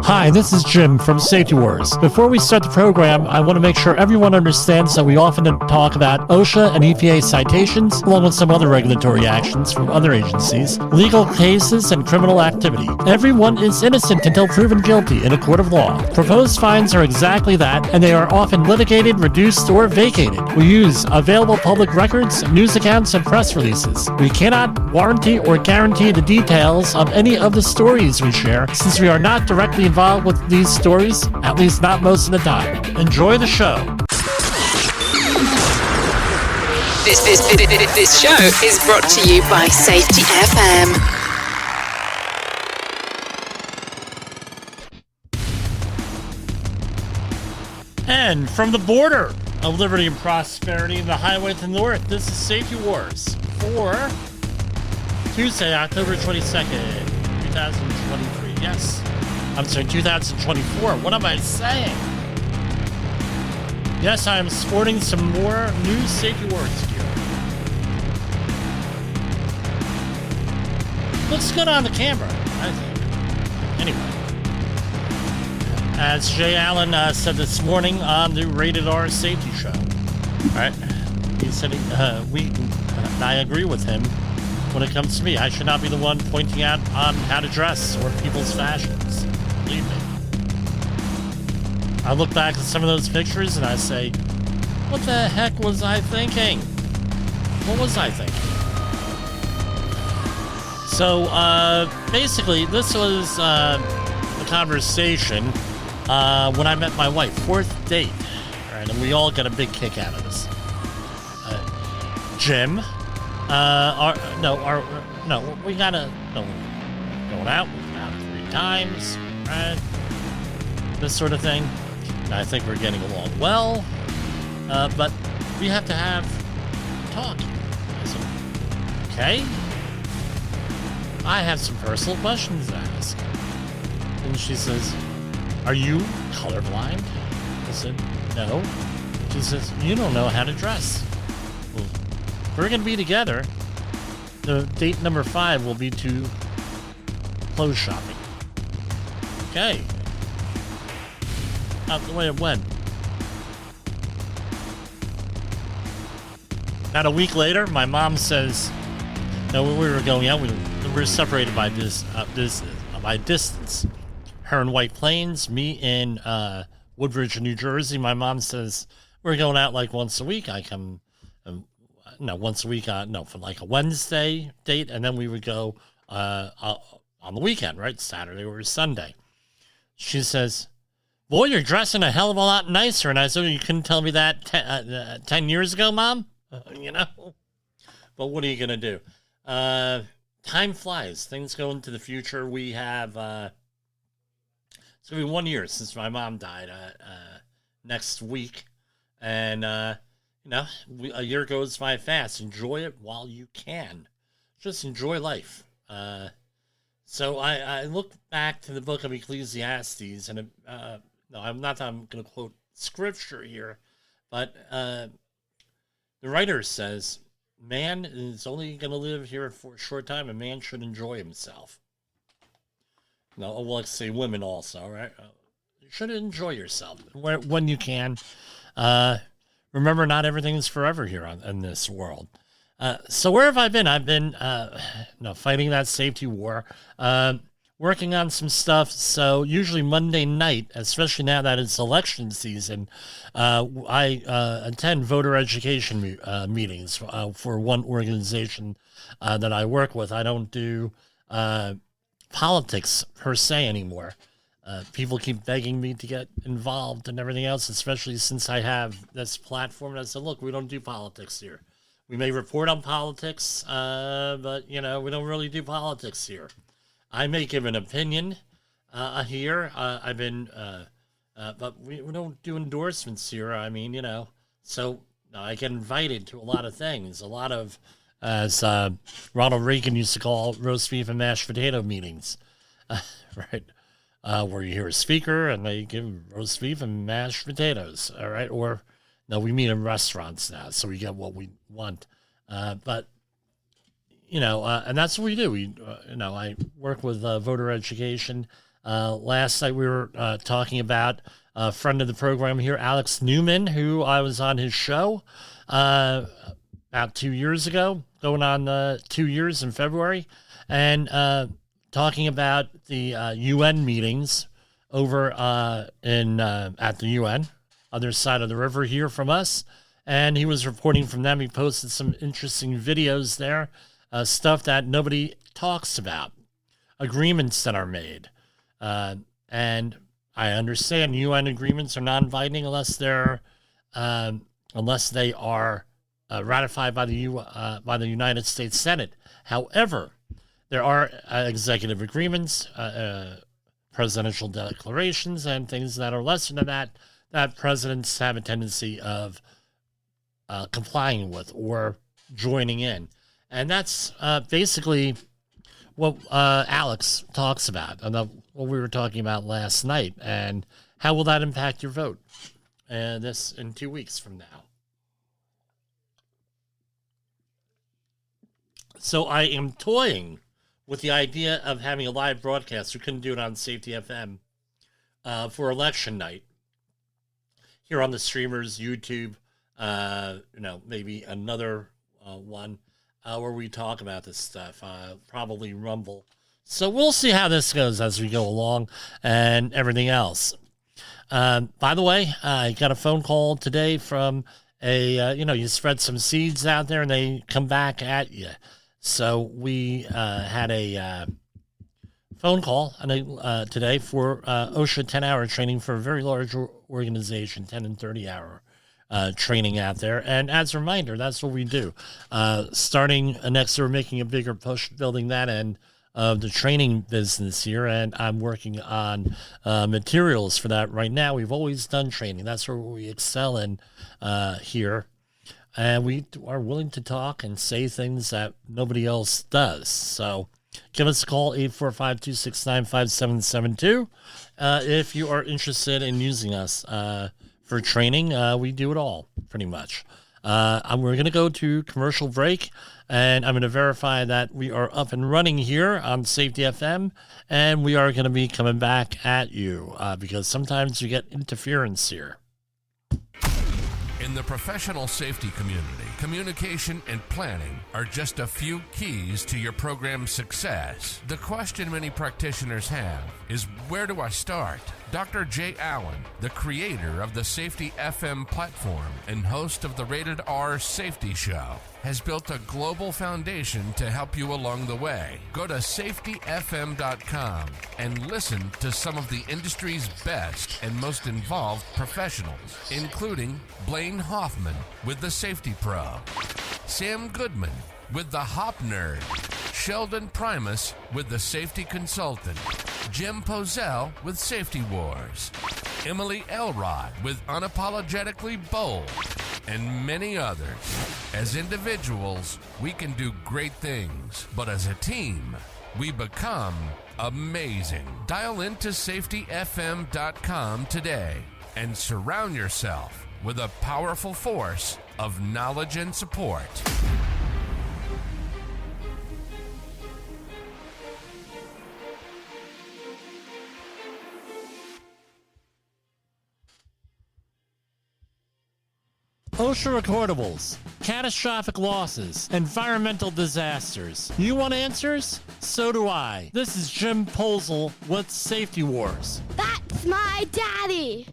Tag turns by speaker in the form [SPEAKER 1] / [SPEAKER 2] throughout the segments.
[SPEAKER 1] Hi, this is Jim from Safety Wars. Before we start the program, I want to make sure everyone understands that we often talk about OSHA and EPA citations, along with some other regulatory actions from other agencies, legal cases, and criminal activity. Everyone is innocent until proven guilty in a court of law. Proposed fines are exactly that, and they are often litigated, reduced, or vacated. We use available public records, news accounts, and press releases. We cannot warranty or guarantee the details of any of the stories we share, since we are not directly involved with these stories, at least not most of the time. Enjoy the show.
[SPEAKER 2] This show is brought to you by Safety FM.
[SPEAKER 1] And from the border of liberty and prosperity in the highway to the north, this is Safety Wars for Tuesday, October 22nd, 2023. Yes. I'm sorry, 2024. What am I saying? Yes, I am sporting some more new Safety Wars gear. Looks good on the camera, I think. Anyway. As Jay Allen said this morning on the Rated R Safety Show. Alright? He said I agree with him when it comes to me. I should not be the one pointing out on how to dress or people's fashions. Believe me. I look back at some of those pictures and I say, what the heck was I thinking? What was I thinking? So, basically, this was a conversation when I met my wife, fourth date. Right, and we all got a big kick out of this. Jim, we gotta, going out, we've been out 3 times. Right? This sort of thing. And I think we're getting along well, but we have to have talk. I said, okay. I have some personal questions to ask. And she says, are you colorblind? I said, no. She says, you don't know how to dress. Well, if we're going to be together, the date number 5 will be to clothes shopping. Okay. Out the way it went. About a week later, my mom says, no, when we were going out, we were separated by by distance. Her in White Plains, me in Woodbridge, New Jersey. My mom says, we're going out like once a week. I come, once a week, for like a Wednesday date, and then we would go on the weekend, right? Saturday or Sunday. She says, boy, you're dressing a hell of a lot nicer. And I said, you couldn't tell me that 10 years ago, Mom? But what are you going to do? Time flies. Things go into the future. We have, it's going to be 1 year since my mom died next week. And, a year goes by fast. Enjoy it while you can. Just enjoy life. So I look back to the book of Ecclesiastes, and I'm going to quote scripture here, but the writer says, man is only going to live here for a short time, and man should enjoy himself. No, well, let's say women also, right? You should enjoy yourself when you can. Remember, not everything is forever here in this world. So where have I been? I've been fighting that safety war, working on some stuff. So usually Monday night, especially now that it's election season, I attend voter education meetings for one organization that I work with. I don't do politics per se anymore. People keep begging me to get involved and everything else, especially since I have this platform. And I said, look, we don't do politics here. We may report on politics, but, we don't really do politics here. I may give an opinion here. But we don't do endorsements here. I mean, so I get invited to a lot of things. A lot of, as Ronald Reagan used to call roast beef and mashed potato meetings, right? Where you hear a speaker and they give roast beef and mashed potatoes, all right? Or, no, we meet in restaurants now, so we get what we want. But, and that's what we do. I work with voter education. Last night we were talking about a friend of the program here, Alex Newman, who I was on his show about 2 years ago, going on 2 years in February, and talking about the UN meetings over at the UN, other side of the river here from us. And he was reporting from them. He posted some interesting videos there, stuff that nobody talks about, agreements that are made. And I understand UN agreements are non-binding unless they are ratified by the United States Senate. However, there are executive agreements, presidential declarations, and things that are lesser than that presidents have a tendency of complying with or joining in. And that's basically what Alex talks about, and what we were talking about last night. And how will that impact your vote this in 2 weeks from now? So I am toying with the idea of having a live broadcast. We couldn't do it on Safety FM for election night here on the streamers, YouTube, maybe another one where we talk about this stuff, probably Rumble. So we'll see how this goes as we go along and everything else. By the way, I got a phone call today from you spread some seeds out there and they come back at you. So we had a phone call today for OSHA 10-hour training for a very large organization, 10 and 30-hour training out there. And as a reminder, that's what we do. Starting next year, we're making a bigger push, building that end of the training business here. And I'm working on materials for that right now. We've always done training. That's where we excel in here. And we are willing to talk and say things that nobody else does. So give us a call, 845-269-5772. If you are interested in using us for training, we do it all, pretty much. We're going to go to commercial break, and I'm going to verify that we are up and running here on Safety FM, and we are going to be coming back at you because sometimes you get interference here.
[SPEAKER 3] In the professional safety community, communication and planning are just a few keys to your program's success. The question many practitioners have is, where do I start? Dr. Jay Allen, the creator of the Safety FM platform and host of the Rated R Safety Show, has built a global foundation to help you along the way. Go to safetyfm.com and listen to some of the industry's best and most involved professionals, including Blaine Hoffman with the Safety Pro, Sam Goodman with the Hop Nerd, Sheldon Primus with the Safety Consultant, Jim Pozell with Safety Wars, Emily Elrod with Unapologetically Bold, and many others. As individuals, we can do great things, but as a team, we become amazing. Dial into safetyfm.com today and surround yourself with a powerful force of knowledge and support.
[SPEAKER 1] OSHA recordables, catastrophic losses, environmental disasters. You want answers? So do I. This is Jim Posel with Safety Wars.
[SPEAKER 4] That's my daddy.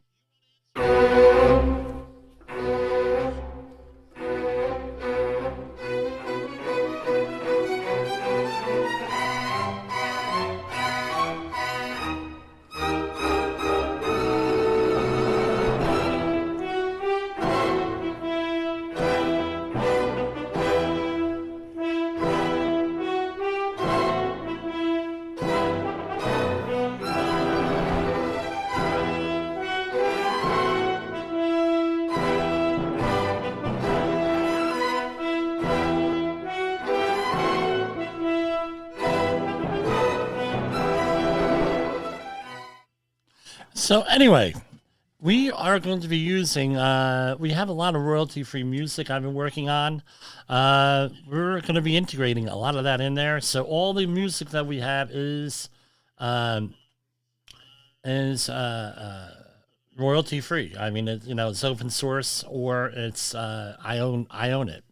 [SPEAKER 1] So anyway, we are going to be using, we have a lot of royalty-free music I've been working on. We're going to be integrating a lot of that in there. So all the music that we have is is royalty free. I mean, it's open source, or it's I own it,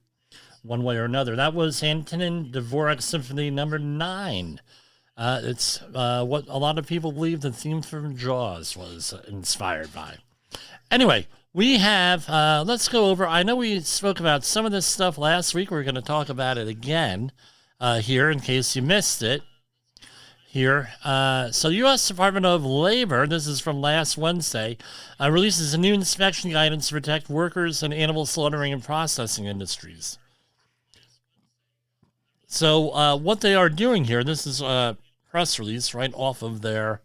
[SPEAKER 1] one way or another. That was Antonin Dvorak Symphony Number 9. It's what a lot of people believe the theme from Jaws was inspired by. Anyway, we have, let's go over, I know we spoke about some of this stuff last week. We're going to talk about it again here in case you missed it. Here. So U.S. Department of Labor, this is from last Wednesday, releases a new inspection guidance to protect workers in animal slaughtering and processing industries. So what they are doing here, this is a press release right off of their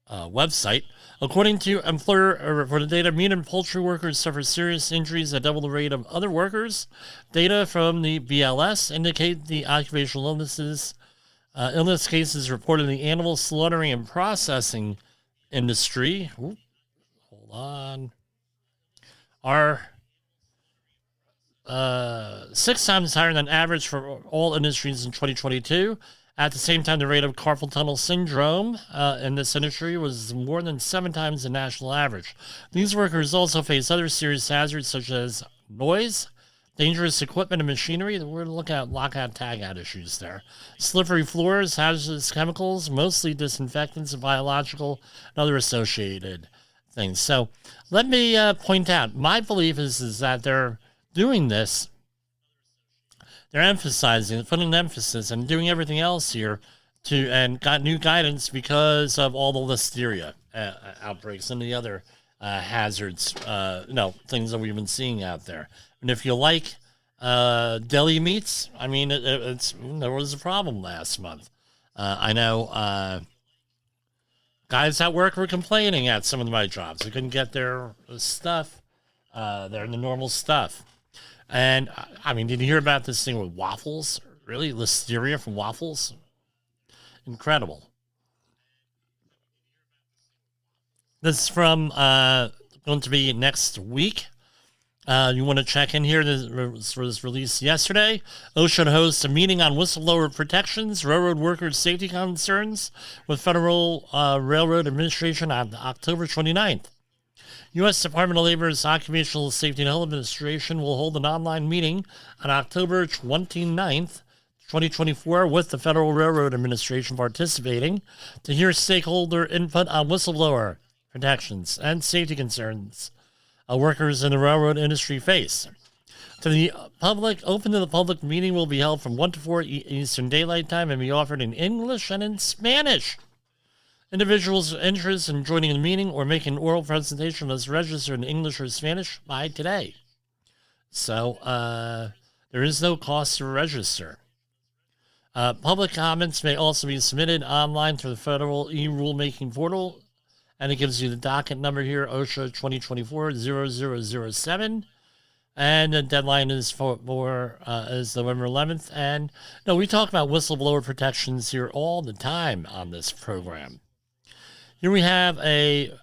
[SPEAKER 1] website. According to employer-reported data, meat and poultry workers suffer serious injuries at double the rate of other workers. Data from the BLS indicate the occupational illness cases reported in the animal slaughtering and processing industry, are 6 times higher than average for all industries in 2022. At the same time, the rate of carpal tunnel syndrome in this industry was more than 7 times the national average. These workers also face other serious hazards such as noise, dangerous equipment and machinery. We're looking at lockout, tagout issues there. Slippery floors, hazardous chemicals, mostly disinfectants and biological and other associated things. So let me point out, my belief is that they're doing this. They're emphasizing, putting an emphasis and doing everything else here and got new guidance because of all the listeria outbreaks and the other hazards, things that we've been seeing out there. And if you like deli meats, I mean, there was a problem last month. I know guys at work were complaining at some of my jobs. They couldn't get their stuff, the normal stuff. And, I mean, did you hear about this thing with waffles? Really? Listeria from waffles? Incredible. This is from going to be next week. You want to check in here. This was released yesterday. OSHA hosts a meeting on whistleblower protections, railroad workers' safety concerns with Federal Railroad Administration on October 29th. U.S. Department of Labor's Occupational Safety and Health Administration will hold an online meeting on October 29th, 2024, with the Federal Railroad Administration participating to hear stakeholder input on whistleblower protections and safety concerns workers in the railroad industry face. Open to the public meeting will be held from 1 to 4 Eastern Daylight Time and be offered in English and in Spanish. Individuals interested in joining the meeting or making an oral presentation must register in English or Spanish by today. So there is no cost to register. Public comments may also be submitted online through the federal e-rulemaking portal, and it gives you the docket number here, OSHA 2024-0007, and the deadline is is November 11th. And no, we talk about whistleblower protections here all the time on this program. Here we have a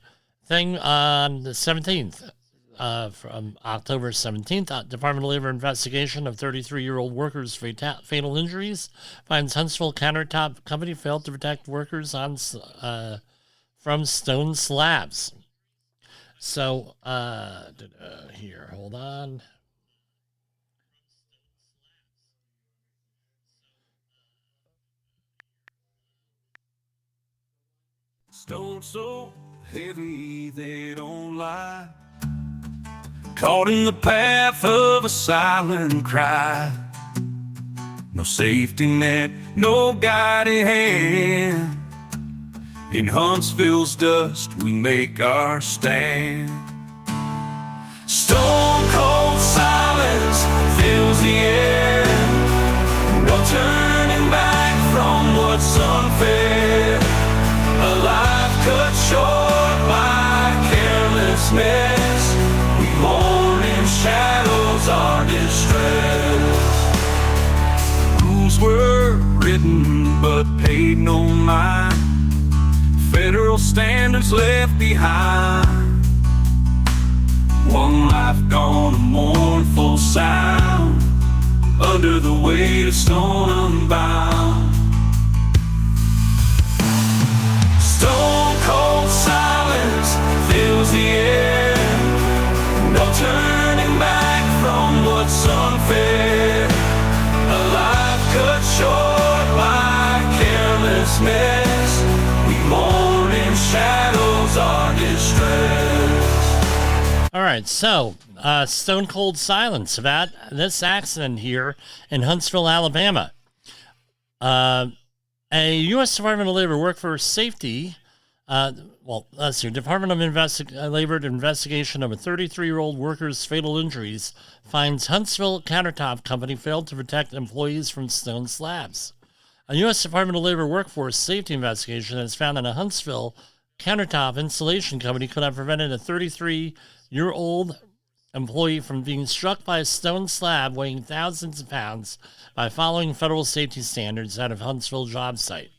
[SPEAKER 1] thing on the 17th, from October 17th. Department of Labor investigation of 33-year-old workers' fatal injuries finds Huntsville Countertop Company failed to protect workers from stone slabs. So, here, hold on.
[SPEAKER 5] Stone so heavy they don't lie, caught in the path of a silent cry. No safety net, no guiding hand. In Huntsville's dust we make our stand. Stone cold silence fills the air. No turning back from what's unfair. A life cut short by carelessness. We mourn in shadows our distress. Rules were written but paid no mind. Federal standards left behind. One life gone, a mournful sound, under the weight of stone unbound. Stone
[SPEAKER 1] right, so stone cold silence about this accident here in Huntsville, Alabama. A U.S. Department of Labor Workforce Safety, Department of Labor investigation of a 33-year-old worker's fatal injuries finds Huntsville Countertop Company failed to protect employees from stone slabs. A U.S. Department of Labor Workforce Safety investigation has found that a Huntsville countertop installation company could have prevented a 33-year-old employee from being struck by a stone slab weighing thousands of pounds by following federal safety standards at a Huntsville job site.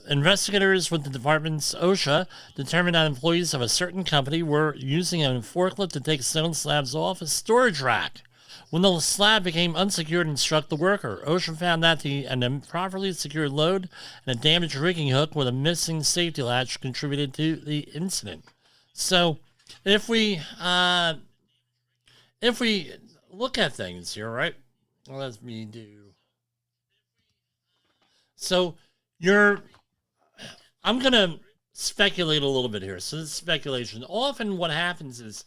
[SPEAKER 1] Investigators with the department's OSHA determined that employees of a certain company were using a forklift to take stone slabs off a storage rack when the slab became unsecured and struck the worker. OSHA found that an improperly secured load and a damaged rigging hook with a missing safety latch contributed to the incident. So, if we look at things here, right? Let me do. So, I'm gonna speculate a little bit here. So this is speculation. Often, what happens is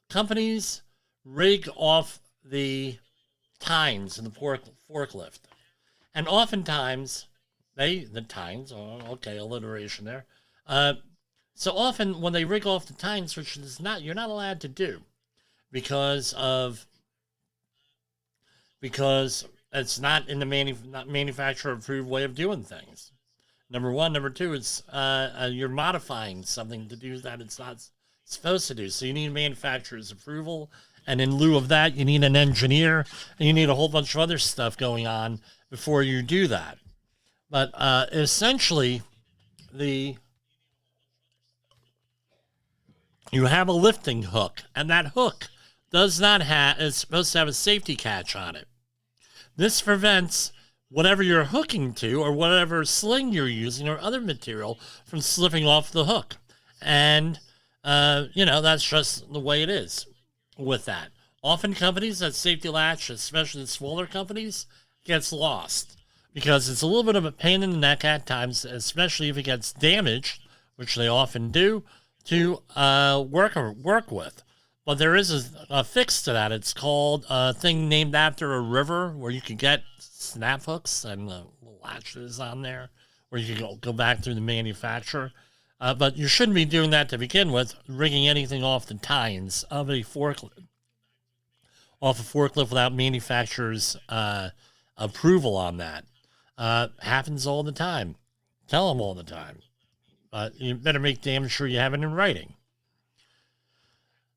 [SPEAKER 1] companies rig off the tines in the forklift. And oftentimes, alliteration there. So often when they rig off the tines, which is you're not allowed to do because it's not in the manufacturer approved way of doing things. Number one. Number two, it's you're modifying something to do that it's not supposed to do. So you need manufacturer's approval. And in lieu of that, you need an engineer, and you need a whole bunch of other stuff going on before you do that. But essentially, you have a lifting hook, and that hook is supposed to have a safety catch on it. This prevents whatever you're hooking to or whatever sling you're using or other material from slipping off the hook. And, that's just the way it is. With that, often companies that safety latch, especially the smaller companies, gets lost because it's a little bit of a pain in the neck at times, especially if it gets damaged, which they often do, to work with. But there is a fix to that. It's called a thing named after a river where you can get snap hooks and latches on there where you can go back through the manufacturer. But you shouldn't be doing that to begin with, rigging anything off the tines of a forklift without manufacturer's approval on that. Happens all the time. Tell them all the time. But you better make damn sure you have it in writing.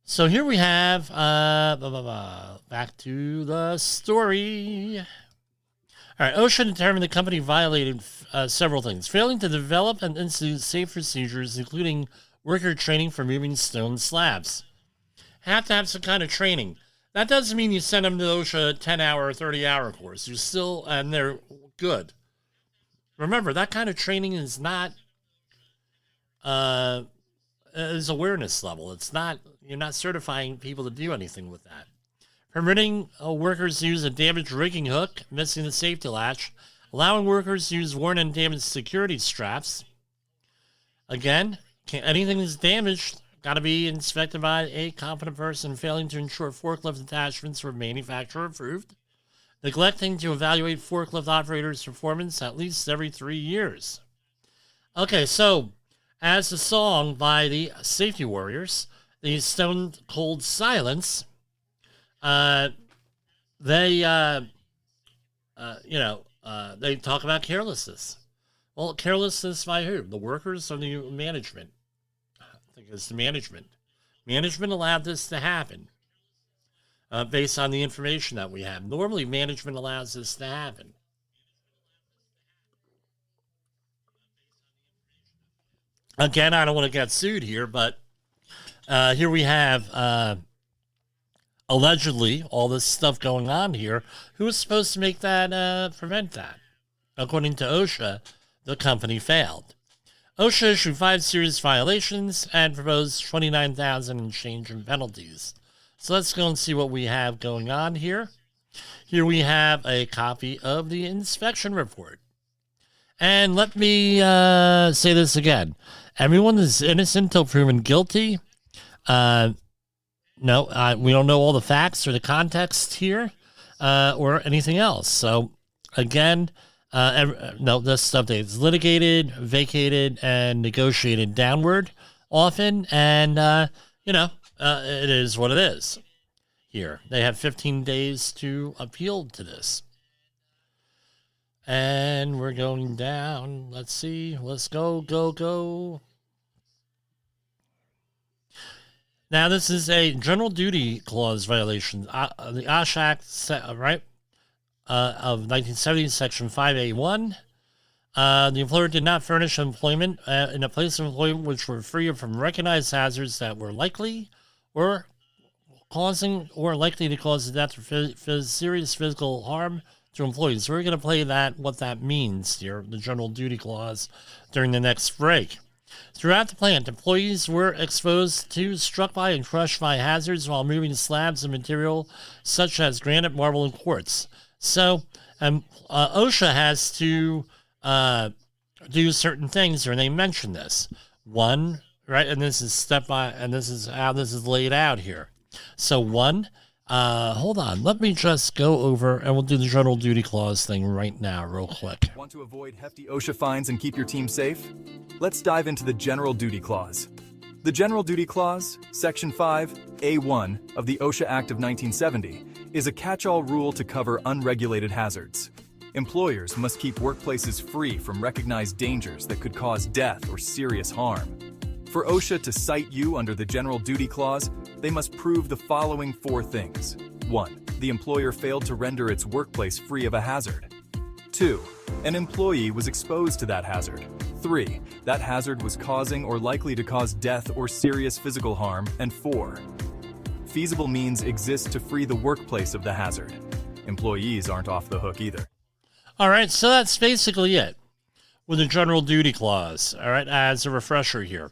[SPEAKER 1] So here we have, back to the story. All right, OSHA determined the company violated several things, failing to develop and institute safe procedures, including worker training for moving stone slabs. Have to have some kind of training. That doesn't mean you send them to OSHA a 10-hour or 30-hour course. And they're good. Remember, that kind of training is not is awareness level. You're not certifying people to do anything with that. Permitting workers to use a damaged rigging hook, missing the safety latch, allowing workers to use worn and damaged security straps. Again, anything that's damaged got to be inspected by a competent person, failing to ensure forklift attachments were manufacturer approved, neglecting to evaluate forklift operators' performance at least every 3 years. Okay, so as the song by the Safety Warriors, the Stone Cold Silence, they talk about carelessness. Well, carelessness by who? The workers or the management? I think it's the management. Management allowed this to happen based on the information that we have. Normally, management allows this to happen. Again, I don't want to get sued here, but here we have allegedly all this stuff going on here. Who was supposed to make that, prevent that? According to OSHA, the company failed. OSHA issued 5 serious violations and proposed $29,000 and change in penalties. So let's go and see what we have going on here. Here we have a copy of the inspection report. And let me say this again. Everyone is innocent until proven guilty. No, we don't know all the facts or the context here, or anything else. So, again, no, this stuff is litigated, vacated, and negotiated downward often, and it is what it is. Here, they have 15 days to appeal to this, and we're going down. Let's see. Let's go. Now, this is a general duty clause violation. The OSH Act, right, of 1970, Section 5A1. The employer did not furnish employment in a place of employment which were free from recognized hazards that were likely or likely to cause death or serious physical harm to employees. So we're going to play what that means here, the general duty clause, during the next break. Throughout the plant, employees were exposed to, struck by, and crushed by hazards while moving slabs of material such as granite, marble, and quartz. So, OSHA has to do certain things, or they mention this. One, right, and this is this is how this is laid out here. So, one, hold on, let me just go over, and we'll do the general duty clause thing right now, real quick.
[SPEAKER 6] Want to avoid hefty OSHA fines and keep your team safe? Let's dive into the General Duty Clause. The General Duty Clause, Section 5A1 of the OSHA Act of 1970, is a catch-all rule to cover unregulated hazards. Employers must keep workplaces free from recognized dangers that could cause death or serious harm. For OSHA to cite you under the General Duty Clause, they must prove the following 4 things. 1. The employer failed to render its workplace free of a hazard. 2. An employee was exposed to that hazard. 3. That hazard was causing or likely to cause death or serious physical harm. And 4. Feasible means exist to free the workplace of the hazard. Employees aren't off the hook either.
[SPEAKER 1] All right, so that's basically it with the General Duty Clause, all right, as a refresher here.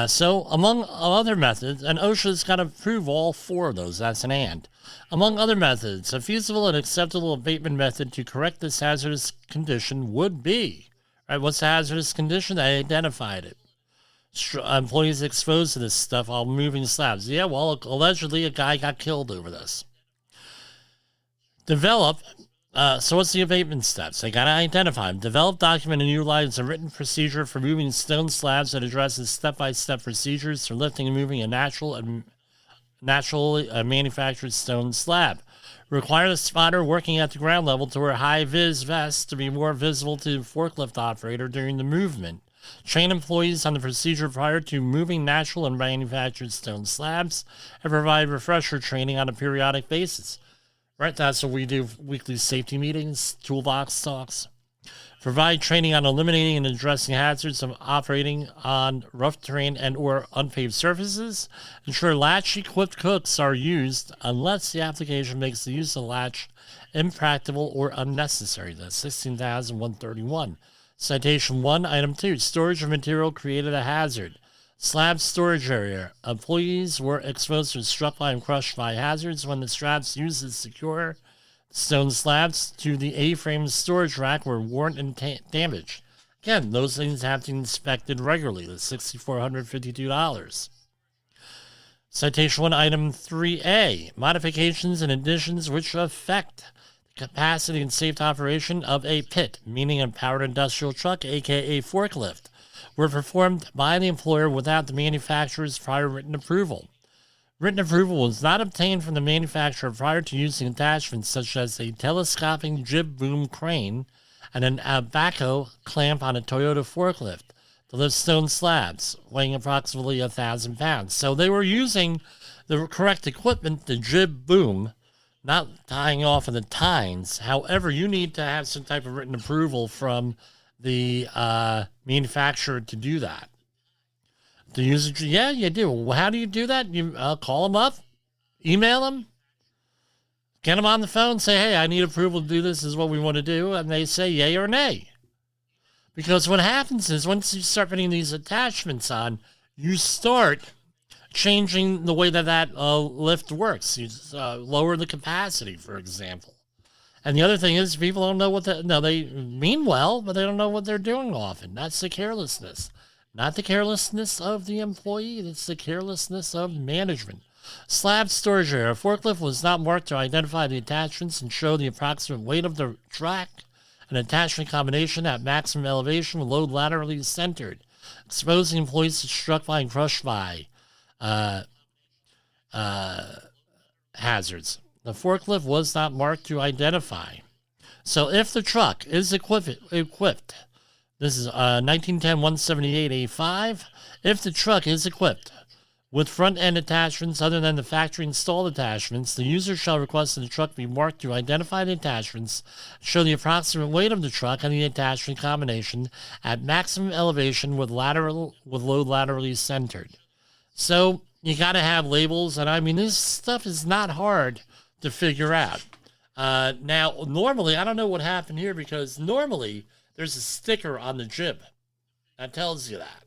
[SPEAKER 1] So among other methods, and OSHA's got to prove all 4 of those, that's an and. Among other methods, a feasible and acceptable abatement method to correct this hazardous condition would be, right, what's the hazardous condition? They identified it. Employees exposed to this stuff while moving slabs. Yeah, well, allegedly a guy got killed over this. Develop. So what's the abatement steps? They got to identify them. Develop, document, and utilize a written procedure for moving stone slabs that addresses step-by-step procedures for lifting and moving a naturally manufactured stone slab. Require the spotter working at the ground level to wear high-vis vests to be more visible to the forklift operator during the movement. Train employees on the procedure prior to moving natural and manufactured stone slabs, and provide refresher training on a periodic basis. Right, that's what we do, weekly safety meetings, toolbox talks. Provide training on eliminating and addressing hazards of operating on rough terrain and or unpaved surfaces. Ensure latch-equipped cooks are used unless the application makes the use of latch impractical or unnecessary. That's 16,131. Citation 1, Item 2, storage of material created a hazard. Slab storage area. Employees were exposed to, struck by, and crushed by hazards when the straps used to secure stone slabs to the A-frame storage rack were worn and damaged. Again, those things have to be inspected regularly. That's $6,452. Citation 1, Item 3A. Modifications and additions which affect the capacity and safe operation of a PIT, meaning a powered industrial truck, aka forklift, were performed by the employer without the manufacturer's prior written approval. Written approval was not obtained from the manufacturer prior to using attachments such as a telescoping jib boom crane and an Abaco clamp on a Toyota forklift to lift stone slabs, weighing approximately 1,000 pounds. So they were using the correct equipment, the jib boom, not tying off of the tines. However, you need to have some type of written approval from the manufacturer to do that. To use it, yeah, you do. Well, how do you do that? You call them up, email them, get them on the phone, say, hey, I need approval to do this, is what we want to do, and they say yay or nay. Because what happens is once you start putting these attachments on, you start changing the way that lift works. You lower the capacity, for example. And the other thing is people don't know they mean well, but they don't know what they're doing often. That's the carelessness. Not the carelessness of the employee, it's the carelessness of management. Slab storage area. A forklift was not marked to identify the attachments and show the approximate weight of the track. An attachment combination at maximum elevation with load laterally centered, exposing employees to struck by and crushed by hazards. The forklift was not marked to identify. So if the truck is equipped, this is 1910-178A5, if the truck is equipped with front-end attachments other than the factory-installed attachments, the user shall request that the truck be marked to identify the attachments, show the approximate weight of the truck and the attachment combination at maximum elevation with load laterally centered. So you got to have labels, and I mean, this stuff is not hard to figure out. Now, normally, I don't know what happened here, because normally there's a sticker on the jib that tells you that.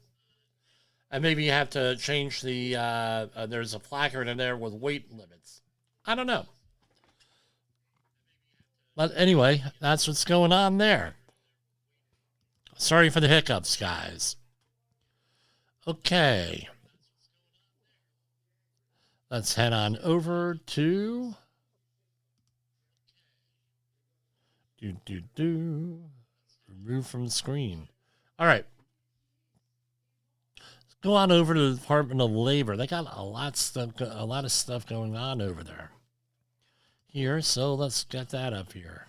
[SPEAKER 1] And maybe you have to change the, there's a placard in there with weight limits. I don't know. But anyway, that's what's going on there. Sorry for the hiccups, guys. Okay. Let's head on over to... Remove from the screen. All right. Go on over to the Department of Labor. They got a lot of stuff going on over there. Here, so let's get that up here.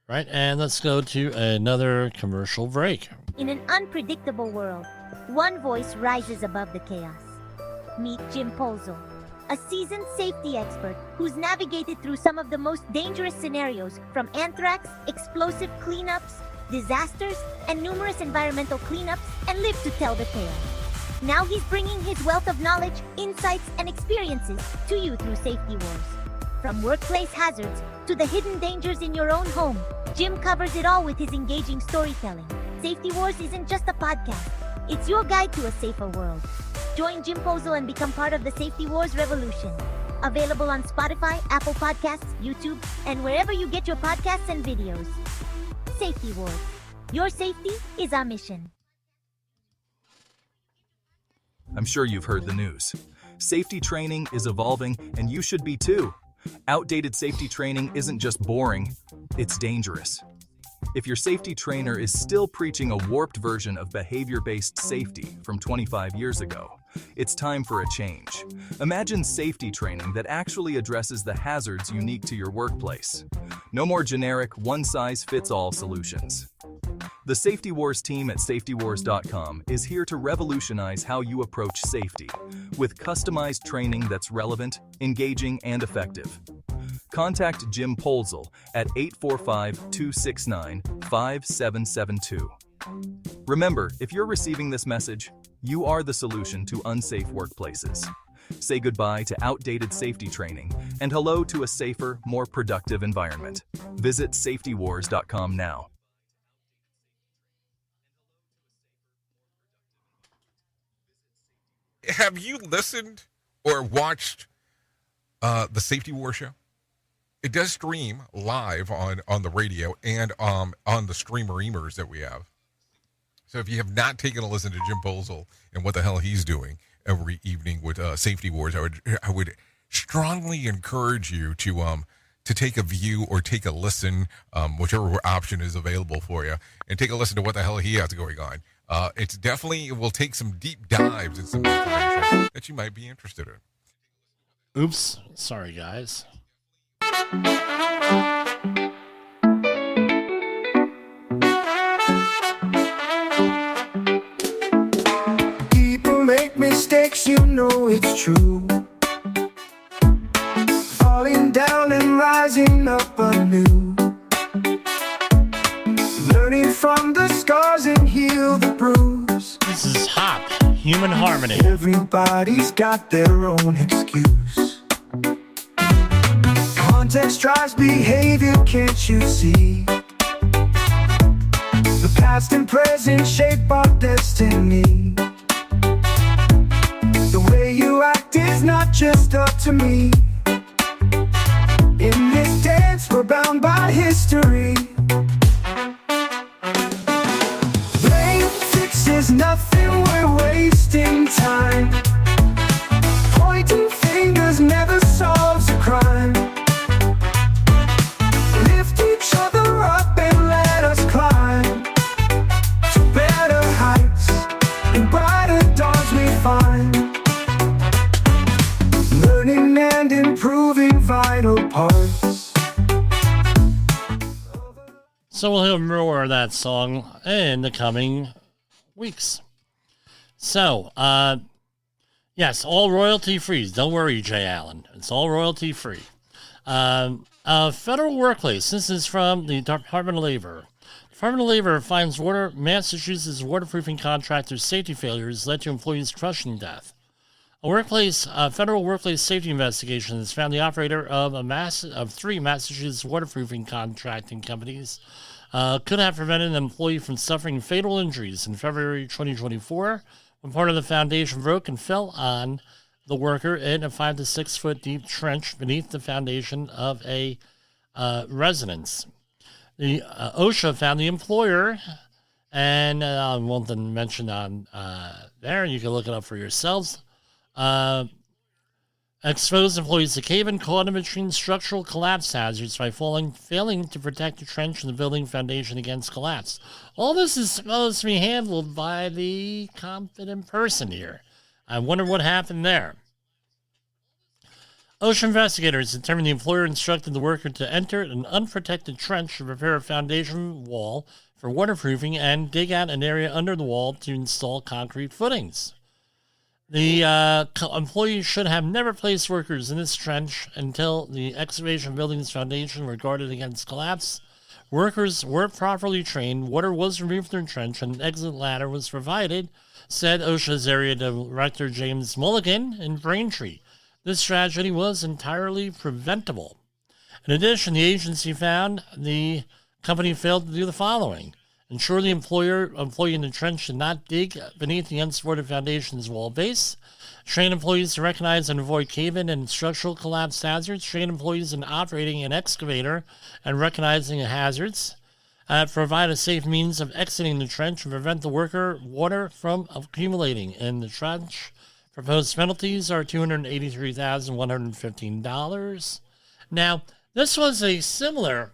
[SPEAKER 1] Right, and let's go to another commercial break.
[SPEAKER 7] In an unpredictable world, one voice rises above the chaos. Meet Jim Polzo, a seasoned safety expert who's navigated through some of the most dangerous scenarios, from anthrax, explosive cleanups, disasters, and numerous environmental cleanups, and lived to tell the tale. Now he's bringing his wealth of knowledge, insights, and experiences to you through Safety Wars. From workplace hazards to the hidden dangers in your own home, Jim covers it all with his engaging storytelling. Safety Wars isn't just a podcast, it's your guide to a safer world. Join Jim Polzo and become part of the Safety Wars revolution. Available on Spotify, Apple Podcasts, YouTube, and wherever you get your podcasts and videos. Safety Wars. Your safety is our mission.
[SPEAKER 6] I'm sure you've heard the news. Safety training is evolving, and you should be too. Outdated safety training isn't just boring, it's dangerous. If your safety trainer is still preaching a warped version of behavior-based safety from 25 years ago, it's time for a change. Imagine safety training that actually addresses the hazards unique to your workplace. No more generic, one-size-fits-all solutions. The Safety Wars team at safetywars.com is here to revolutionize how you approach safety, with customized training that's relevant, engaging, and effective. Contact Jim Polzel at 845-269-5772. Remember, if you're receiving this message, you are the solution to unsafe workplaces. Say goodbye to outdated safety training and hello to a safer, more productive environment. Visit safetywars.com now.
[SPEAKER 8] Have you listened or watched the Safety War show? It does stream live on the radio and on the streamer-emers that we have. So if you have not taken a listen to Jim Polzel and what the hell he's doing every evening with Safety Wars, I would strongly encourage you to take a view or take a listen, whichever option is available for you, and take a listen to what the hell he has going on. It will take some deep dives and some information that you might be interested in.
[SPEAKER 1] Oops. Sorry, guys.
[SPEAKER 9] People make mistakes, you know it's true. Falling down and rising up anew. Learning from the scars and heal the bruise.
[SPEAKER 1] This is HOP, Human Harmony.
[SPEAKER 9] Everybody's got their own excuse. Context drives behavior, can't you see? The past and present shape our destiny. The way you act is not just up to me. In this dance we're bound by history.
[SPEAKER 1] So we'll hear more of that song in the coming weeks. So, yes, all royalty free. Don't worry, Jay Allen. It's all royalty free. Federal workplace. This is from the Department of Labor. Department of Labor finds Massachusetts waterproofing contractor's safety failures led to employees crushing death. A federal workplace safety investigation has found the operator of 3 Massachusetts waterproofing contracting companies could have prevented an employee from suffering fatal injuries in February 2024 when part of the foundation broke and fell on the worker in a 5 to 6 foot deep trench beneath the foundation of a residence. The OSHA found the employer, and I won't mention on there. You can look it up for yourselves. Exposed employees to cave-in caught in between structural collapse hazards by failing to protect the trench and the building foundation against collapse. All this is supposed to be handled by the competent person here. I wonder what happened there. OSHA investigators determined the employer instructed the worker to enter an unprotected trench to prepare a foundation wall for waterproofing and dig out an area under the wall to install concrete footings. The employee should have never placed workers in this trench until the excavation building's foundation were guarded against collapse. Workers were properly trained, water was removed from the trench, and an exit ladder was provided, said OSHA's area director James Mulligan in Braintree. This tragedy was entirely preventable. In addition, the agency found the company failed to do the following: ensure the employee in the trench should not dig beneath the unsupported foundation's wall base, train employees to recognize and avoid cave-in and structural collapse hazards, train employees in operating an excavator and recognizing the hazards, provide a safe means of exiting the trench and prevent the water from accumulating in the trench. Proposed penalties are $283,115. Now, this was a similar,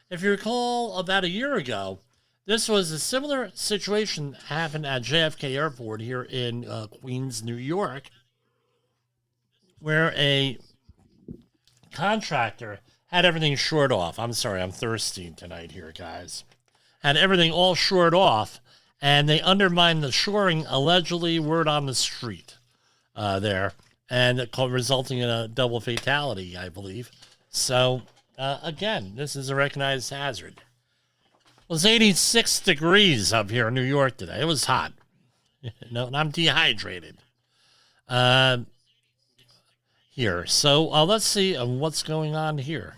[SPEAKER 1] if you recall, about a year ago, this was a similar situation happened at JFK Airport here in Queens, New York, where a contractor had everything shored off. I'm sorry, I'm thirsty tonight here, guys. Had everything all shored off, and they undermined the shoring, allegedly, word on the street there, and resulting in a double fatality, I believe. So, again, this is a recognized hazard. It was 86 degrees up here in New York today. It was hot. And I'm dehydrated. Here. So, let's see what's going on here.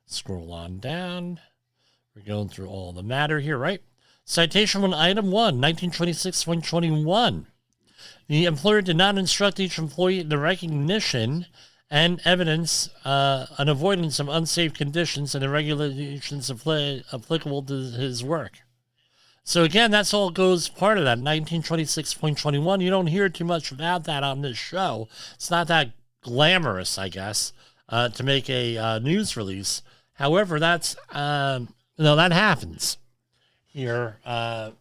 [SPEAKER 1] Scroll on down. We're going through all the matter here, right? Citation 1, Item 1, 1926.21. The employer did not instruct each employee in the recognition and evidence an avoidance of unsafe conditions and the regulations applicable to his work. So again, that's all goes part of that, 1926.21. You don't hear too much about that on this show. It's not that glamorous, I guess, to make a news release. However, that's... No, that happens here. No,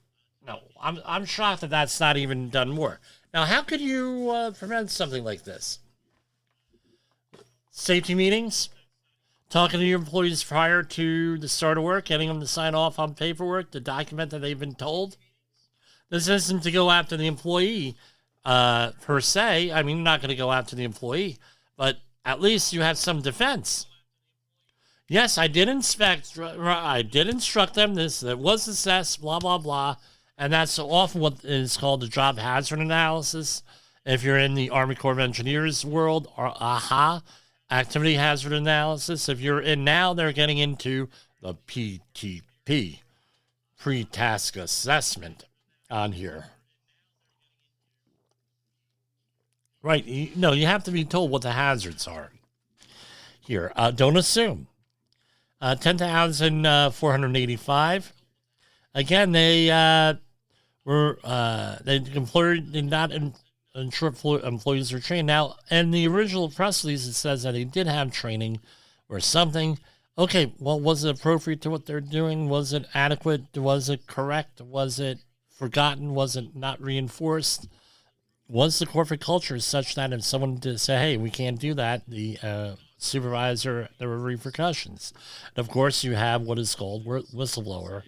[SPEAKER 1] I'm shocked that that's not even done more. Now, how could you prevent something like this? Safety meetings, talking to your employees prior to the start of work, getting them to sign off on paperwork to document that they've been told. This isn't to go after the employee per se. I mean, you're not going to go after the employee, but at least you have some defense. Yes, I did instruct them. It was assessed, blah, blah, blah. And that's often what is called the job hazard analysis. If you're in the Army Corps of Engineers world, or AHA, activity hazard analysis. If you're in now, they're getting into the PTP, pre-task assessment on here. Right. You have to be told what the hazards are here. Don't assume. 10,485. Again, the employer did not ensure employees are trained. Now, in the original press release, it says that they did have training or something. Okay, well, was it appropriate to what they're doing? Was it adequate? Was it correct? Was it forgotten? Was it not reinforced? was the corporate culture such that if someone did say, hey, we can't do that, the supervisor, there were repercussions. And of course, you have what is called whistleblower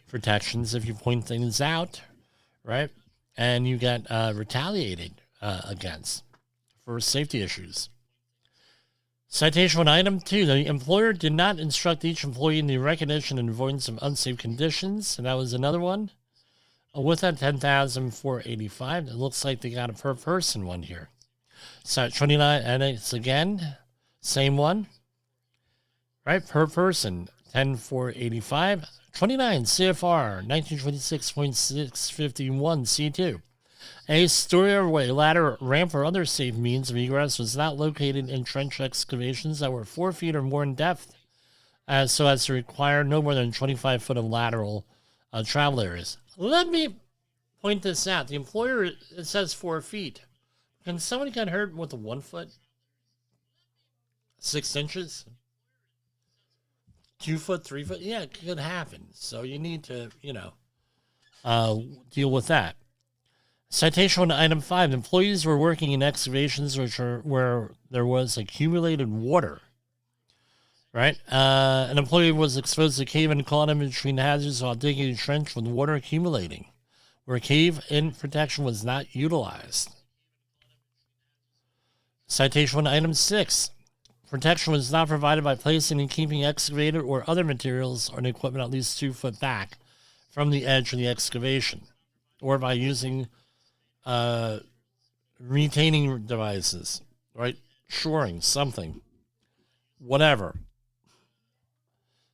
[SPEAKER 1] protections if you point things out, right? And you get retaliated against for safety issues. Citation on item 2. The employer did not instruct each employee in the recognition and avoidance of unsafe conditions. And that was another one. With that 10,485, it looks like they got a per person one here. So 29, and it's again, same one. Right? Per person, 10,485. 29 CFR 1926.651 C2. A stairway, ladder, ramp, or other safe means of egress was not located in trench excavations that were 4 feet or more in depth, so as to require no more than 25 foot of lateral travel areas. Let me point this out. The employer, it says 4 feet. Can somebody get hurt with a 1 foot? 6 inches? 2 foot, 3 foot? Yeah, it could happen. So you need to, deal with that. Citation on item 5. Employees were working in excavations where there was accumulated water. Right? An employee was exposed to cave-in caught in between hazards while digging a trench with water accumulating, where cave-in protection was not utilized. Citation on item 6. Protection was not provided by placing and keeping excavator or other materials or equipment at least 2 foot back from the edge of the excavation, or by using retaining devices, right? Shoring, something, whatever.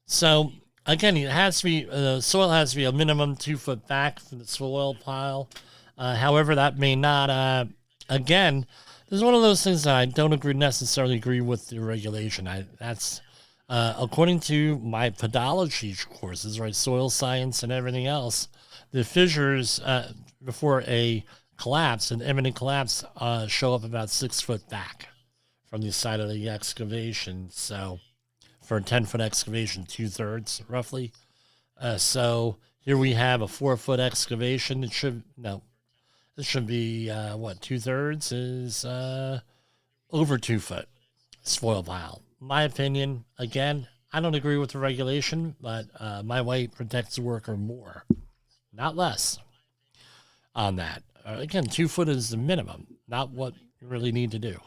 [SPEAKER 1] So again, it has to be the soil has to be a minimum 2 foot back from the soil pile. However, that may not. Again, this is one of those things that I don't necessarily agree with the regulation. That's according to my pedology courses, right? Soil science and everything else. The fissures before a collapse, an imminent collapse, show up about 6 foot back from the side of the excavation. So for a 10-foot excavation, 2/3 roughly. So here we have a 4 foot excavation. It should be 2/3 is over 2 foot soil pile. My opinion, again, I don't agree with the regulation, but my way protects the worker more, not less on that. Again, 2 foot is the minimum, not what you really need to do.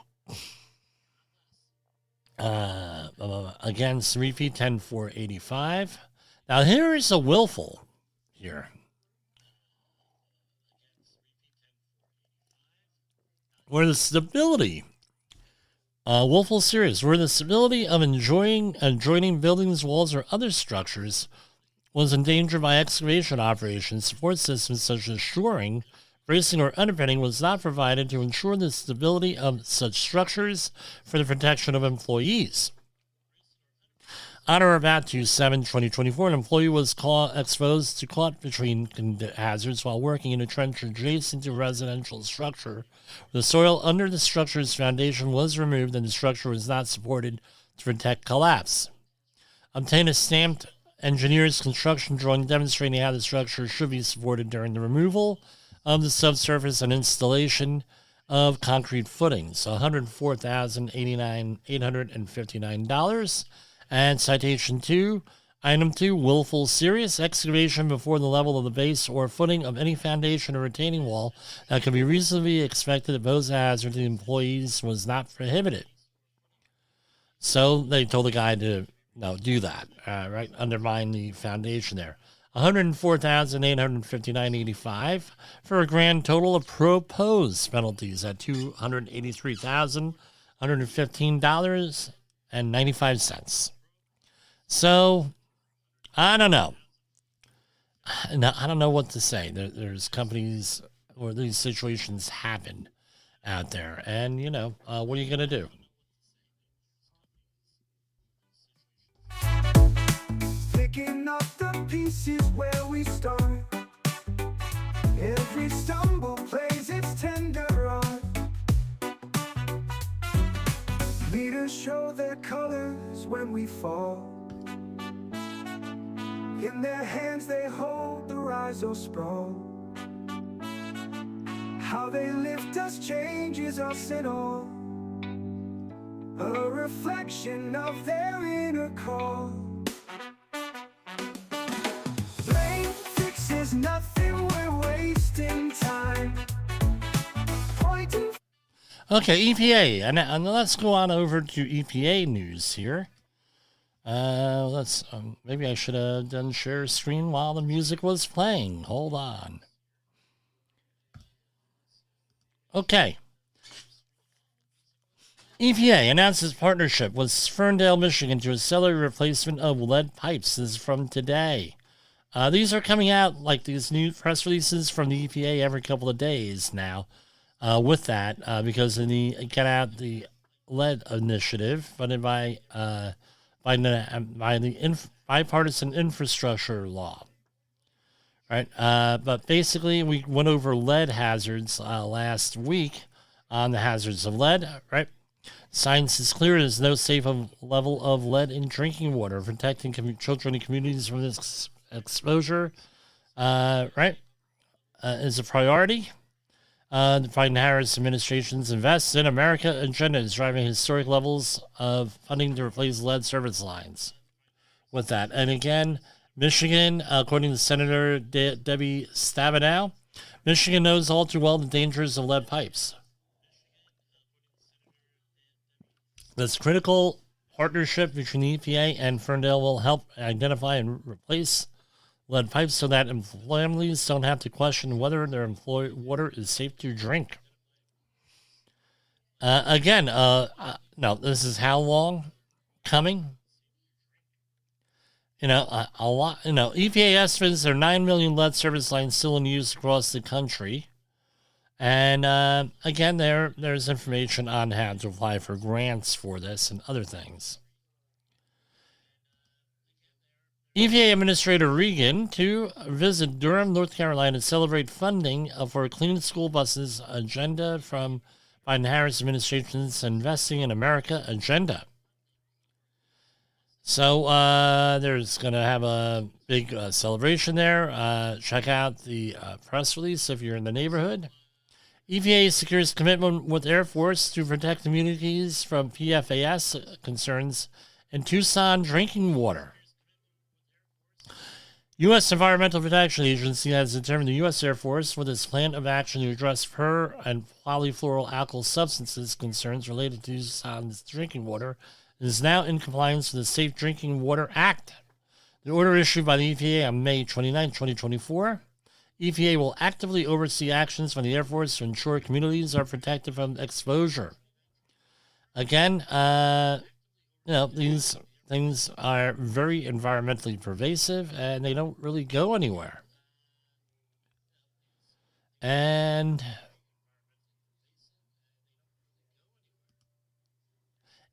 [SPEAKER 1] Again, 3 feet, 10,485. Now, here is a willful here. Where the stability, willful serious, where the stability of adjoining buildings, walls, or other structures was endangered by excavation operations, support systems such as shoring, bracing, or underpinning was not provided to ensure the stability of such structures for the protection of employees. On or about 2/7/2024, an employee was exposed to caught between hazards while working in a trench adjacent to a residential structure. The soil under the structure's foundation was removed and the structure was not supported to protect collapse. Obtain a stamped engineer's construction drawing demonstrating how the structure should be supported during the removal of the subsurface and installation of concrete footings. $104,859. And citation 2, item 2, willful serious excavation before the level of the base or footing of any foundation or retaining wall that could be reasonably expected to pose a hazard to the employees was not prohibited. So they told the guy to do that, right? Undermine the foundation there. $104,859.85 for a grand total of proposed penalties at $283,115.95. So, I don't know. I don't know what to say. There's companies where these situations happen out there. And, what are you going to do?
[SPEAKER 9] Picking up the pieces where we start. Every stumble plays its tender art. Leaders show their colors when we fall. In their hands they hold the rise or sprawl. How they lift us changes us at all. A reflection of their inner call. Blame fixes nothing, we're wasting time. Pointing.
[SPEAKER 1] Okay, EPA, and let's go on over to EPA news here. Let's maybe I should have done share screen while the music was playing. Hold on. Okay. EPA announces partnership with Ferndale, Michigan to accelerate replacement of lead pipes. This is from today. These are coming out like these new press releases from the EPA every couple of days now. With that, because of the Get Out the Lead initiative funded by the bipartisan infrastructure law. Right, but basically we went over lead hazards last week on the hazards of lead. Right, science is clear: there's no safe level of lead in drinking water. Protecting children and communities from this exposure, is a priority. The Biden-Harris administration's Invest in America agenda is driving historic levels of funding to replace lead service lines. With that, and again, Michigan, according to Senator Debbie Stabenow, Michigan knows all too well the dangers of lead pipes. This critical partnership between the EPA and Ferndale will help identify and replace lead pipes so that families don't have to question whether their employed water is safe to drink. Now, this is how long coming? A lot. EPA estimates there are 9 million lead service lines still in use across the country. And again, there's information on how to apply for grants for this and other things. EPA Administrator Regan to visit Durham, North Carolina to celebrate funding for Clean School Buses agenda from Biden-Harris administration's Investing in America agenda. So there's going to have a big celebration there. Check out the press release if you're in the neighborhood. EPA secures commitment with Air Force to protect communities from PFAS concerns in Tucson drinking water. U.S. Environmental Protection Agency has determined the U.S. Air Force, with its plan of action to address per and polyfluoroalkyl substances concerns related to Tucson's drinking water, is now in compliance with the Safe Drinking Water Act. The order issued by the EPA on May 29, 2024. EPA will actively oversee actions from the Air Force to ensure communities are protected from exposure. Again, these things are very environmentally pervasive, and they don't really go anywhere. And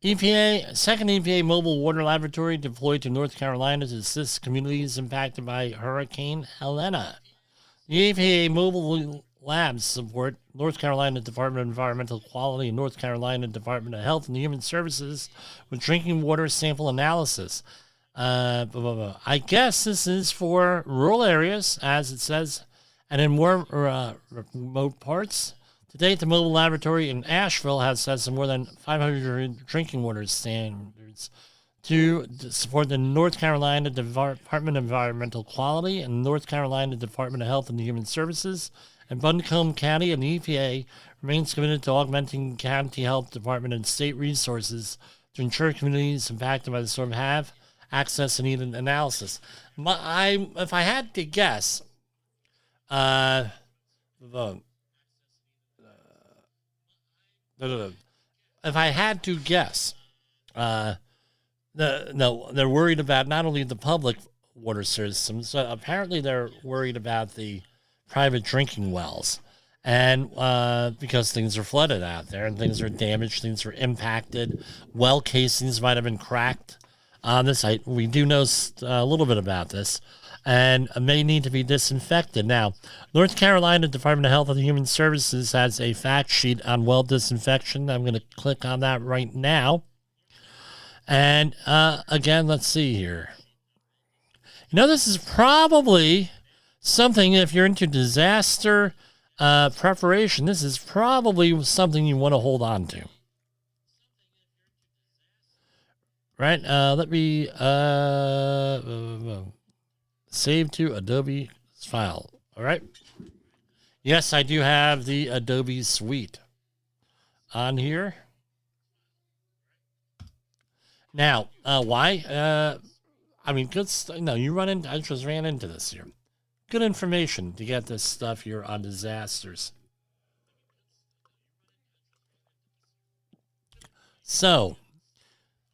[SPEAKER 1] second EPA mobile water laboratory deployed to North Carolina to assist communities impacted by Hurricane Helena. The EPA mobile labs support North Carolina Department of Environmental Quality and North Carolina Department of Health and Human Services with drinking water sample analysis. I guess this is for rural areas, as it says, and in more remote parts. To date, the mobile laboratory in Asheville has tested more than 500 drinking water standards to support the North Carolina Department of Environmental Quality and North Carolina Department of Health and Human Services. And Buncombe County and the EPA remains committed to augmenting county health department and state resources to ensure communities impacted by the storm have access to needed analysis. If I had to guess, if I had to guess, they're worried about not only the public water systems, but apparently they're worried about the private drinking wells. And because things are flooded out there and things are damaged, things are impacted, well casings might have been cracked on this. We do know a little bit about this and may need to be disinfected. Now, North Carolina Department of Health and Human Services has a fact sheet on well disinfection. I'm going to click on that right now. And again, let's see here. This is probably something, if you're into disaster Preparation. This is probably something you want to hold on to. Right? Let me save to Adobe file. All right. Yes, I do have the Adobe Suite on here. Now, why? I mean, good. No, I just ran into this here. Good information to get this stuff here on disasters. So,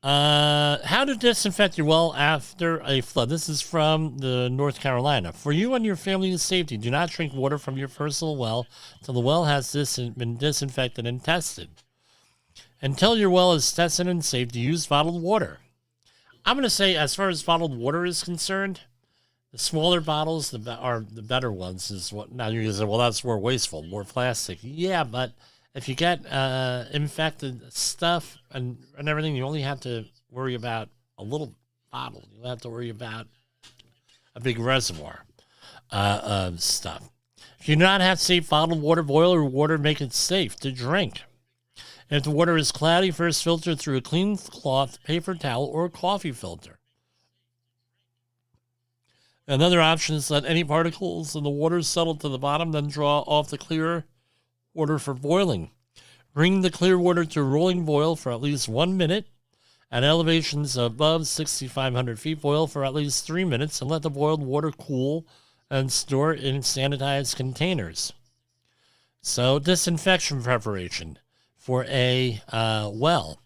[SPEAKER 1] how to disinfect your well after a flood. This is from the North Carolina. For you and your family's safety, do not drink water from your personal well until the well has been disinfected and tested. Until your well is tested and safe to use bottled water. I'm going to say, as far as bottled water is concerned, the smaller bottles are the better ones. Is what now you say, well, that's more wasteful, more plastic. Yeah, but if you get infected stuff and everything, you only have to worry about a little bottle. You don't have to worry about a big reservoir of stuff. If you do not have safe bottled water, boil your water, make it safe to drink. If the water is cloudy, first filter through a clean cloth, paper towel, or coffee filter. Another option is let any particles in the water settle to the bottom, then draw off the clear water for boiling. Bring the clear water to a rolling boil for at least 1 minute. At elevations above 6,500 feet, boil for at least 3 minutes and let the boiled water cool and store in sanitized containers. So, disinfection preparation for a well.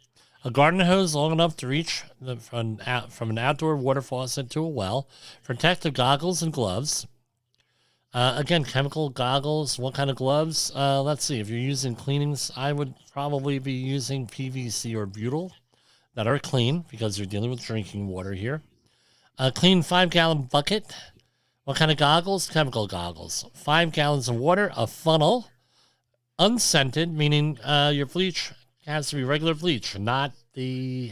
[SPEAKER 1] A garden hose long enough to reach from an outdoor water faucet to a well. Protective goggles and gloves. Again, chemical goggles. What kind of gloves? Let's see. If you're using cleanings, I would probably be using PVC or butyl that are clean because you're dealing with drinking water here. A clean 5-gallon bucket. What kind of goggles? Chemical goggles. 5 gallons of water. A funnel. Unscented, meaning your bleach has to be regular bleach, not the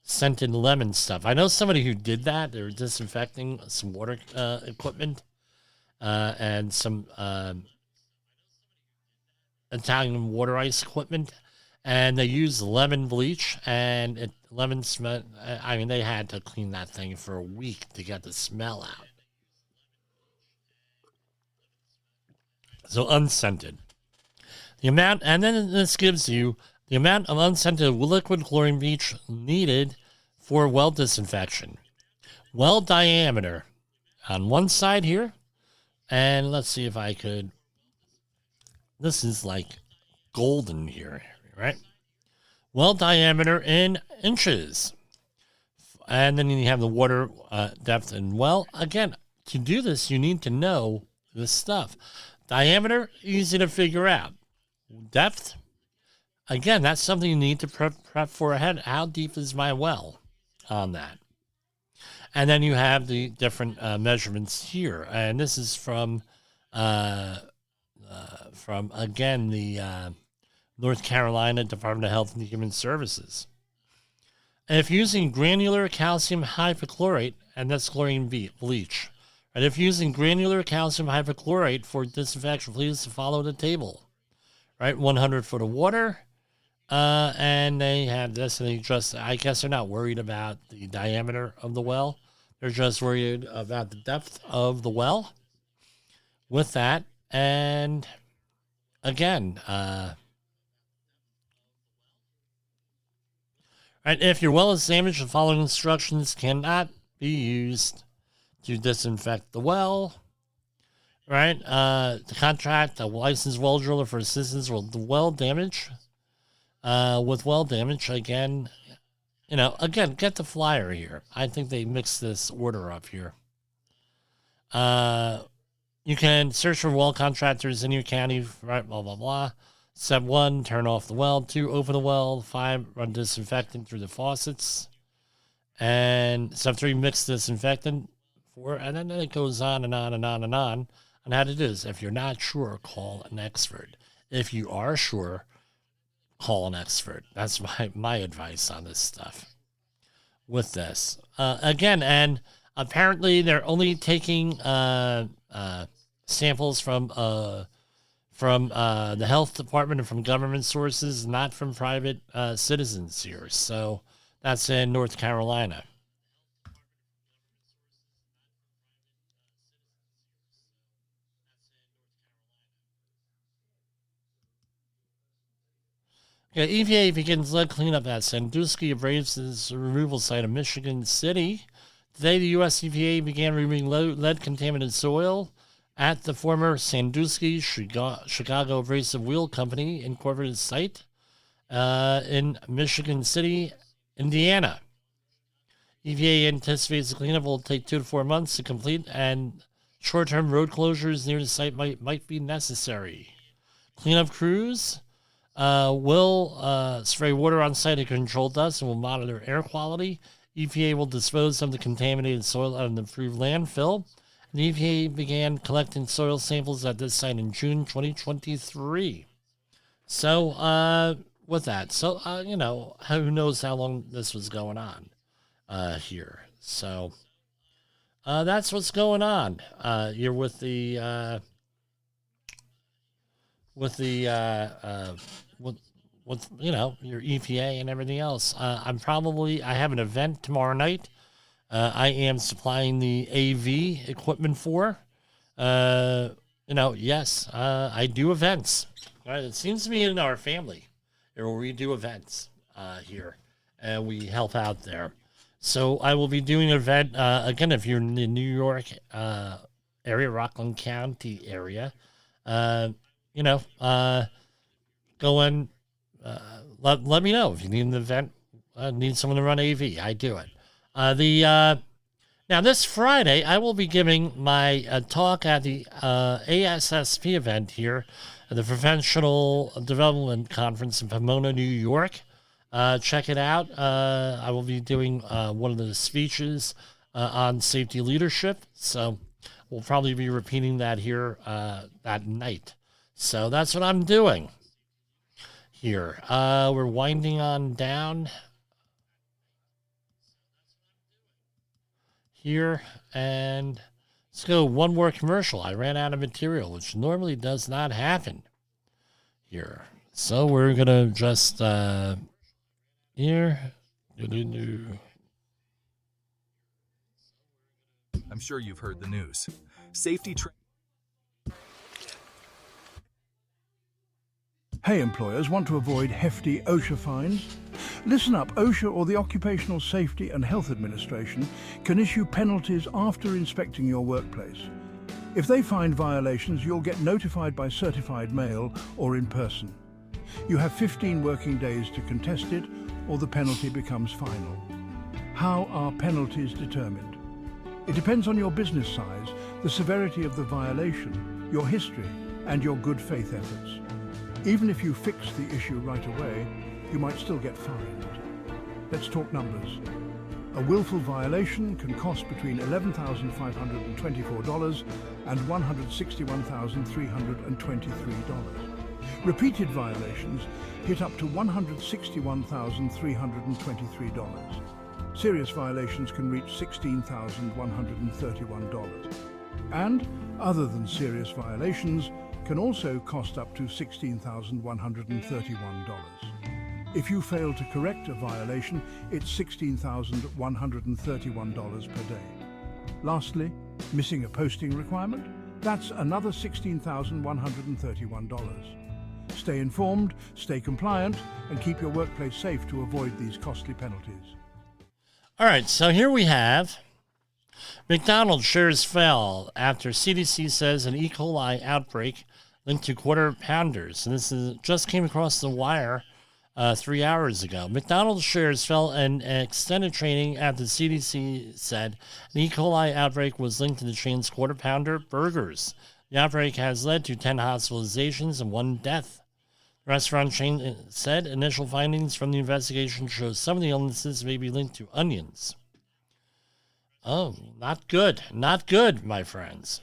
[SPEAKER 1] scented lemon stuff. I know somebody who did that. They were disinfecting some water equipment and some Italian water ice equipment, and they used lemon bleach, and lemon smell. I mean, they had to clean that thing for a week to get the smell out. So unscented. The amount, and then this gives you the amount of unscented liquid chlorine bleach needed for well disinfection. Well diameter on one side here, and let's see if I could. This is like golden here, right? Well diameter in inches. And then you have the water depth and well. Again, to do this, you need to know this stuff. Diameter, easy to figure out. Depth, again, that's something you need to prep for ahead. How deep is my well on that? And then you have the different measurements here. And this is from again, the North Carolina Department of Health and Human Services. And if using granular calcium hypochlorite, and that's chlorine bleach, and if using granular calcium hypochlorite for disinfection, please follow the table. Right, 100 foot of water, and they have this, and they just, I guess they're not worried about the diameter of the well. They're just worried about the depth of the well with that. And again, right, if your well is damaged, the following instructions cannot be used to disinfect the well. Right, to contract a licensed well driller for assistance with well damage. With well damage, again, get the flyer here. I think they mixed this order up here. You can search for well contractors in your county, right, blah, blah, blah. Step 1, turn off the well. 2, open the well. 5, run disinfectant through the faucets. And step 3, mix disinfectant. 4, and then it goes on and on and on and on. And how to do this. If you're not sure, call an expert. If you are sure, call an expert. That's my advice on this stuff with this. Again, and apparently they're only taking samples from from the health department and from government sources, not from private citizens here. So that's in North Carolina. Yeah, EPA begins lead cleanup at Sandusky abrasives removal site in Michigan City. Today, the U.S. EPA began removing lead-contaminated soil at the former Sandusky Chicago Abrasive Wheel Company incorporated site in Michigan City, Indiana. EPA anticipates the cleanup will take 2 to 4 months to complete, and short-term road closures near the site might be necessary. Cleanup crews will spray water on site to control dust and will monitor air quality. EPA will dispose of the contaminated soil at an approved landfill. The EPA began collecting soil samples at this site in June 2023. So, with that, who knows how long this was going on here. So, that's what's going on here with the your EPA and everything else. I have an event tomorrow night. I am supplying the AV equipment for. Yes, I do events. It seems to be in our family where we do events here, and we help out there. So I will be doing an event again. If you're in the New York area, Rockland County area, go and let me know if you need an event. Need someone to run AV. I do it. Now this Friday, I will be giving my talk at the ASSP event here at the Professional Development Conference in Pomona, New York. Check it out. I will be doing one of the speeches on safety leadership. So we'll probably be repeating that here that night. So that's what I'm doing here. We're winding on down here, and let's go one more commercial. I ran out of material, which normally does not happen here. So we're going to just here.
[SPEAKER 6] I'm sure you've heard the news. Safety
[SPEAKER 10] Hey employers, want to avoid hefty OSHA fines? Listen up, OSHA or the Occupational Safety and Health Administration can issue penalties after inspecting your workplace. If they find violations, you'll get notified by certified mail or in person. You have 15 working days to contest it, or the penalty becomes final. How are penalties determined? It depends on your business size, the severity of the violation, your history, and your good faith efforts. Even if you fix the issue right away, you might still get fined. Let's talk numbers. A willful violation can cost between $11,524 and $161,323. Repeated violations hit up to $161,323. Serious violations can reach $16,131. And, other than serious violations, can also cost up to $16,131. If you fail to correct a violation, it's $16,131 per day. Lastly, missing a posting requirement? That's another $16,131. Stay informed, stay compliant, and keep your workplace safe to avoid these costly penalties.
[SPEAKER 1] All right, so here we have McDonald's shares fell after CDC says an E. coli outbreak linked to Quarter Pounders. And this just came across the wire 3 hours ago. McDonald's shares fell in extended trading after the CDC said an E. coli outbreak was linked to the chain's Quarter Pounder burgers. The outbreak has led to 10 hospitalizations and 1 death. The restaurant chain said initial findings from the investigation show some of the illnesses may be linked to onions. Oh, not good. Not good, my friends.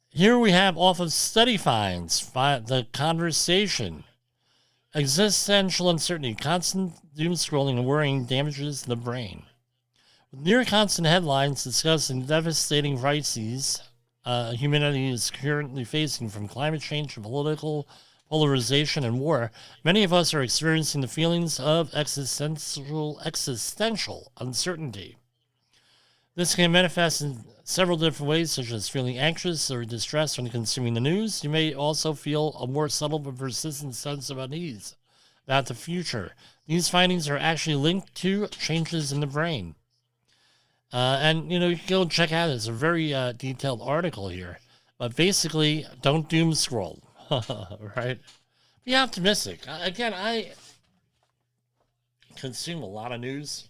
[SPEAKER 1] Here we have off of study finds, the conversation. Existential uncertainty, constant doom scrolling and worrying damages the brain. With near constant headlines discussing devastating crises humanity is currently facing, from climate change to political polarization and war, many of us are experiencing the feelings of existential uncertainty. This can manifest in several different ways, such as feeling anxious or distressed when consuming the news. You may also feel a more subtle but persistent sense of unease about the future. These findings are actually linked to changes in the brain. And, you can go check out it. It's a very detailed article here. But basically, don't doom scroll, right? Be optimistic. Again, I consume a lot of news.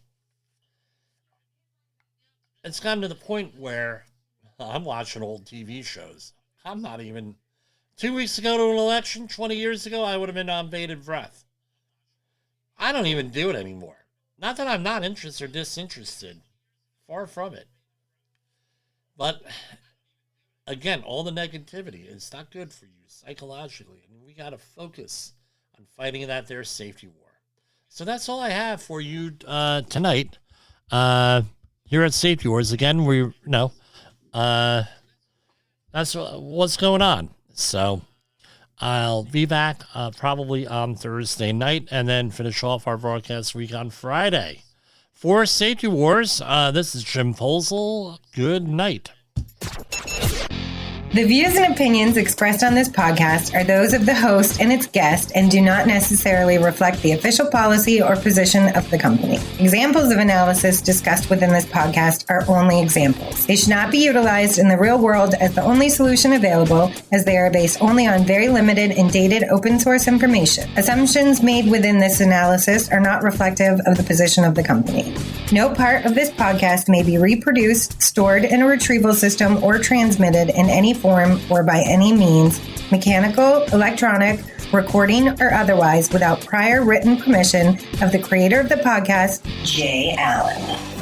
[SPEAKER 1] It's gotten to the point where I'm watching old TV shows. I'm not even... 2 weeks ago to an election, 20 years ago, I would have been on bated breath. I don't even do it anymore. Not that I'm not interested or disinterested. Far from it. But, again, all the negativity is not good for you psychologically. And we got to focus on fighting that there safety war. So that's all I have for you tonight. Here at Safety Wars, again, that's what's going on. So I'll be back probably on Thursday night and then finish off our broadcast week on Friday. For Safety Wars, this is Jim Posel. Good night.
[SPEAKER 11] The views and opinions expressed on this podcast are those of the host and its guest and do not necessarily reflect the official policy or position of the company. Examples of analysis discussed within this podcast are only examples. They should not be utilized in the real world as the only solution available, as they are based only on very limited and dated open source information. Assumptions made within this analysis are not reflective of the position of the company. No part of this podcast may be reproduced, stored in a retrieval system, or transmitted in any form or by any means, mechanical, electronic, recording, or otherwise, without prior written permission of the creator of the podcast, Jay Allen.